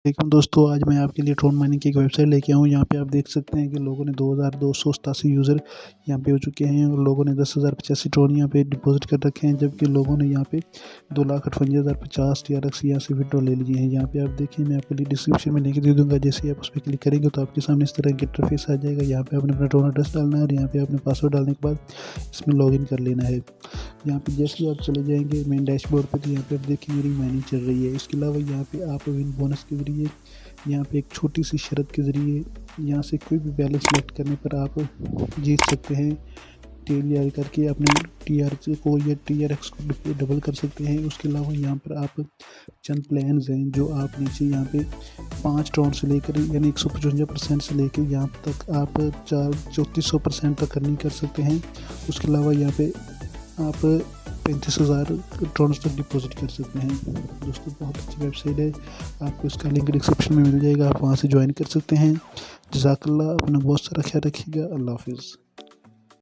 लेकिन दोस्तों आज मैं आपके लिए ट्रोन माइनिंग की एक वेबसाइट लेके आया हूँ। यहाँ पे आप देख सकते हैं कि लोगों ने 2287 यूज़र यहाँ पे हो चुके हैं और लोगों ने 10,085 ट्रोन यहाँ पे डिपॉजिट कर रखे हैं, जबकि लोगों ने यहाँ पे 2,58,050 TRX यहाँ से विड्रॉ ले लिए हैं। यहाँ पे आप देखिए, मैं आपके लिए डिस्क्रिप्शन में लिंक दे दूँगा। जैसे ही आप उस पर क्लिक करेंगे तो आपके सामने इस तरह का इंटरफेस आ जाएगा। यहाँ पे आपने अपना ट्रोन एड्रेस डालना है और यहाँ पे आपने पासवर्ड डालने के बाद इसमें लॉगिन कर लेना है। यहाँ पे जैसे ही आप चले जाएंगे मेन डैशबोर्ड पे, तो यहाँ पे आप देखिए मेरी माइनिंग चल रही है। इसके अलावा यहाँ पे आप विन बोनस के जरिए यहाँ पे एक छोटी सी शर्त के ज़रिए यहाँ से कोई भी बैलेंस सेलेक्ट करने पर आप जीत सकते हैं। TRX करके अपने TRX को या TRX को डबल कर सकते हैं। उसके अलावा यहाँ पर आप चंद प्लान्स हैं जो आप नीचे यहाँ पे 5 ट्रोन से लेकर यानी 155% से लेकर यहाँ तक आप 3400% तक अर्निंग कर सकते हैं। उसके अलावा यहाँ पे आप 35,000 ट्रोन्स तक डिपॉजिट कर सकते हैं। दोस्तों बहुत अच्छी वेबसाइट है, आपको इसका लिंक डिस्क्रिप्शन में मिल जाएगा, आप वहाँ से ज्वाइन कर सकते हैं। जज़ाकल्लाह, अपना बहुत सारा ख्याल रखिएगा। अल्लाह हाफ़िज़।